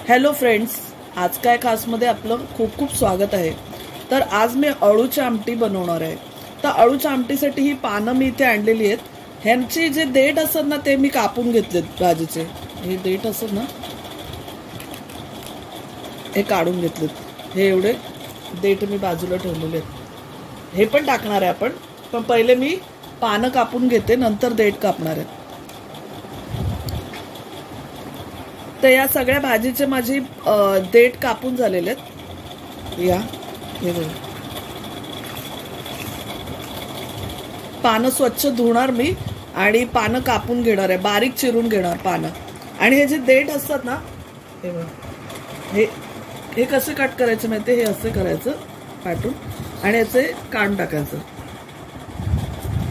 Hello friends, आज काय खासमध्ये आपलं खूप खूप स्वागत आहे। तर आज मी अळूची आमटी बनवणार आहे। तर अळूच्या आमटीसाठी ही पानं मी इथे आणलेली आहेत। ह्यांची जे देठ असतात ना ते मी कापून घेतलेत भाजीचे। हे देठ असतात ना हे काढून घेतलेत। हे एवढे देठ मी बाजूला ठेवलेले आहेत। हे पण टाकणार आहे आपण, पण पहिले मी पानं कापून घेते, नंतर देठ कापणार आहे। तर या सगळ्या भाजीचे माझी देठ कापून झालेले आहेत। या हे बघा, पानं स्वच्छ धुणार मी आणि पानं कापून घेणार आहे, बारीक चिरून घेणार पानं। आणि हे जे देठ असतात ना हे बघा, हे कसे कट करायचे माहिती, हे असे करायचं काटून आणि याचे काढून टाकायचं।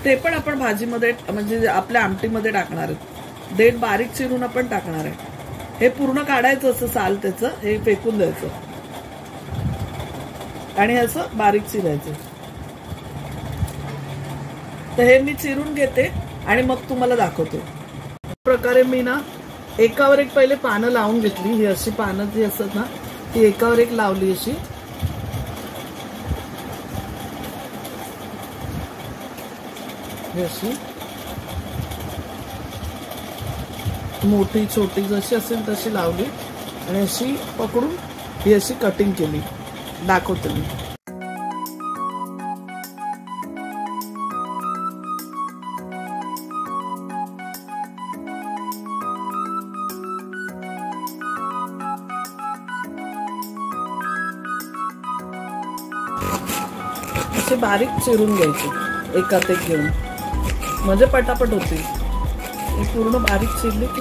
ते पण आपण भाजीमध्ये म्हणजे आपल्या आमटीमध्ये टाकणार आहेत। देठ बारीक चिरून आपण टाकणार आहे। हे पूर्ण काढायचं असं साल त्याचं, हे फेकून द्यायचं आणि असं बारीक चिरायचं। तर हे मी चिरून घेते आणि मग तुम्हाला दाखवते। प्रकारे मी ना एकावर एक पहिले पानं लावून घेतली। ही अशी पानं जी असतात ना ती एकावर एक लावली अशी। ही अशी मोठी छोटी जशी असेल तशी लावली आणि अशी पकडून ही अशी कटिंग केली। दाखवते मी। असे बारीक चिरून घ्यायचे एकात एक घेऊन, म्हणजे पटापट होते। पूर्ण बारीक चिरले की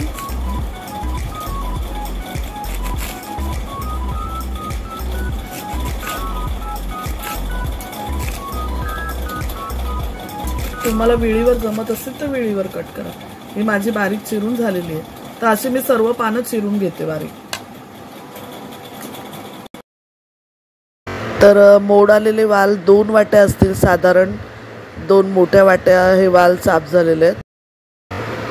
तुम्हाला विळीवर जमत असेल तर विळीवर कट करा। ही माझी बारीक चिरून झालेली आहे। तर अशी मी सर्व पानं चिरून घेते बारीक। तर मोड आलेले वाल 2 वाट्या असतील साधारण, 2 मोठ्या वाट्या हे वाल साफ झालेले आहेत।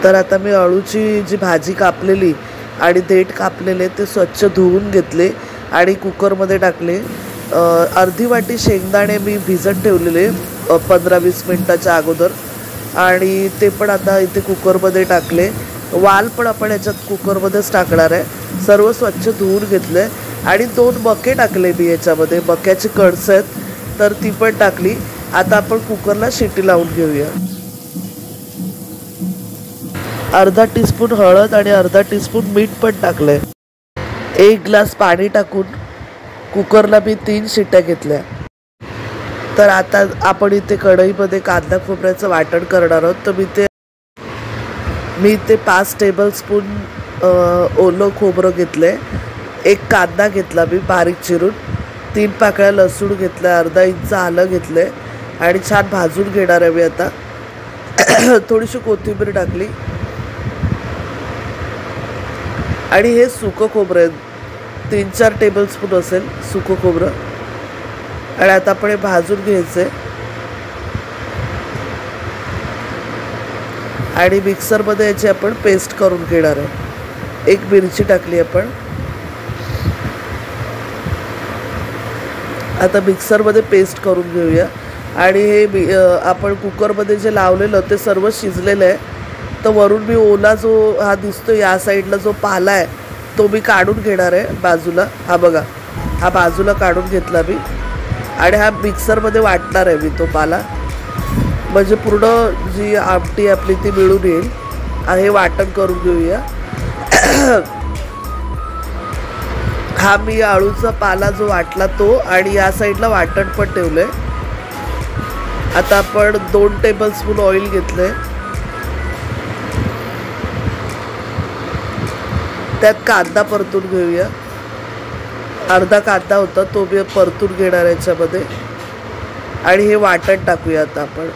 तर आता मी अळूची जी भाजी कापलेली आणि देठ कापलेले ते स्वच्छ धुवून घेतले आणि कुकरमध्ये टाकले। अर्धी वाटी शेंगदाणे मी भिजत ठेवलेले 15-20 मिनिटाच्या अगोदर, आणि ते पण आता इथे कुकरमध्ये टाकले। वाल पण आपण याच्यात कुकरमध्येच टाकणार आहे। सर्व स्वच्छ धुवून घेतले आणि 2 मके टाकले मी याच्यामध्ये। मक्याची कणसं आहेत तर ती पण टाकली। आता आपण कुकरला शिटी लावून घेऊया। अर्धा टीस्पून हळद आणि अर्धा टीस्पून मीठ पण टाकलंय। 1 ग्लास पाणी टाकून कुकरला मी 3 शिट्या घेतल्या। तर आता आपण इथे कढईमध्ये कांदा खोबऱ्याचं वाटण करणार आहोत। तर मी ते 5 टेबलस्पून ओलं खोबरं घेतलंय। 1 कांदा घेतला मी बारीक चिरून, 3 पाकळ्या लसूण घेतल्या, अर्धा इंच आलं घेतलंय आणि छान भाजून घेणार आहे मी आता। थोडीशी कोथिंबीर टाकली आणि हे सुकं खोबरं आहे, 3-4 टेबलस्पून असेल सुकं खोबरं। आणि आता आपण हे भाजून घ्यायचंय आणि मिक्सरमध्ये याची आपण पेस्ट करून घेणार आहे। 1 मिरची टाकली आपण। आता मिक्सरमध्ये पेस्ट करून घेऊया। आणि हे आपण कुकरमध्ये जे लावलेलं ते सर्व शिजलेलं आहे। तर वरून मी ओला जो हा दिसतो या साईडला जो पाला आहे तो मी काढून घेणार आहे बाजूला। हा बघा, हा बाजूला काढून घेतला मी आणि हा मिक्सरमध्ये वाटणार आहे मी तो पाला, म्हणजे पूर्ण जी आमटी आपली ती मिळून येईल। हे वाटण करून घेऊया। हा मी अळूचा पाला जो वाटला तो, आणि या साईडला वाटण पण ठेवलंय। आता आपण 2 टेबलस्पून ऑइल घेतलंय, त्यात कांदा परतून घेऊया। अर्धा कांदा होता तो मी परतून घेणार याच्यामध्ये आणि हे वाटण टाकूया। आता आपण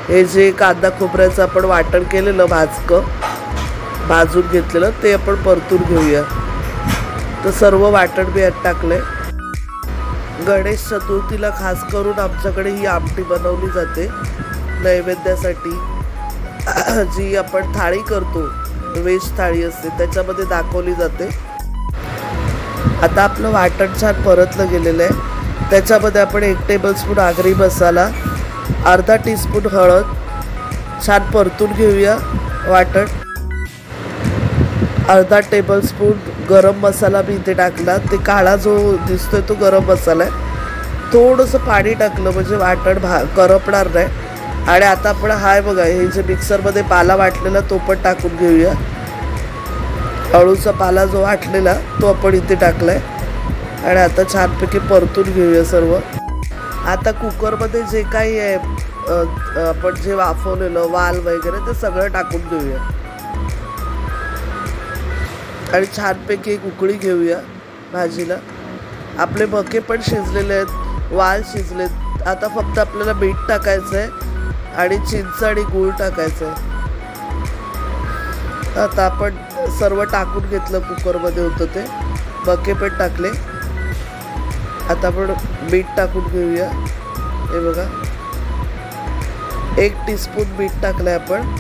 हे जे कांदा खोबऱ्याचं आपण वाटण केलेलं भाजून घेतलेलं ते आपण परतून घेऊया। तर सर्व वाटण मी यात टाकलंय। गणेश चतुर्थीला खास करून आमच्याकडे ही आमटी बनवली जाते नैवेद्यासाठी। जी आपण थाळी करतो, वेज थाळी असते त्याच्यामध्ये दाखवली जाते। आता आपलं वाटण छान परतलं गेलेलं आहे. त्याच्यामध्ये आपण 1 टेबलस्पून आगरी मसाला, अर्धा टीस्पून हळद छान परतून घेऊया. वाटण अर्धा टेबलस्पून गरम मसाला मी इथे टाकला. ते काळा जो दिसतोय तो गरम मसाला आहे. थोडंसं पाणी टाकलं म्हणजे वाटण करपणार नाही. आणि आता आपण हाय बघा, हे जे मिक्सरमध्ये पाला वाटलेला तो पण टाकून घेऊया. अळूचा पाला जो वाटलेला तो आपण इथे टाकलाय आणि आता छानपैकी परतून घेऊया सर्व. आता कुकरमध्ये जे काही आहे आपण जे वाफवलेलं वाल वगैरे ते सगळं टाकून घेऊया आणि छानपैकी एक उकळी घेऊया भाजीला. आपले मके पण शिजलेले आहेत, वाल शिजलेत. आता फक्त आपल्याला मीठ टाकायचं आहे आणि चिंच आणि गूळ टाकायचं आहे. आता आपण सर्व टाकून घेतलं, कुकरमध्ये होतं ते. मके पण टाकले. आता आपण मीठ टाकून घेऊया. हे बघा, 1 टीस्पून मीठ टाकलंय आपण.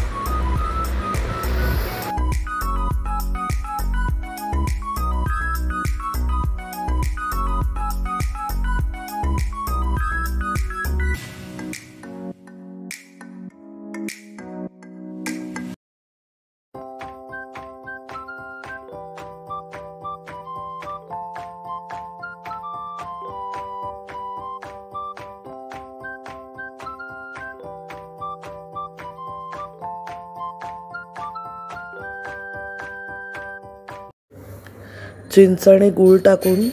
चिंच आणि गूळ टाकून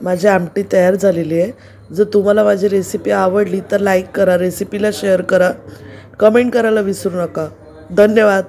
माझी आमटी तयार झालेली आहे. जर तुम्हाला माझी रेसिपी आवडली तर लाईक करा, रेसिपीला शेअर करा, कमेंट करायला विसरू नका. धन्यवाद.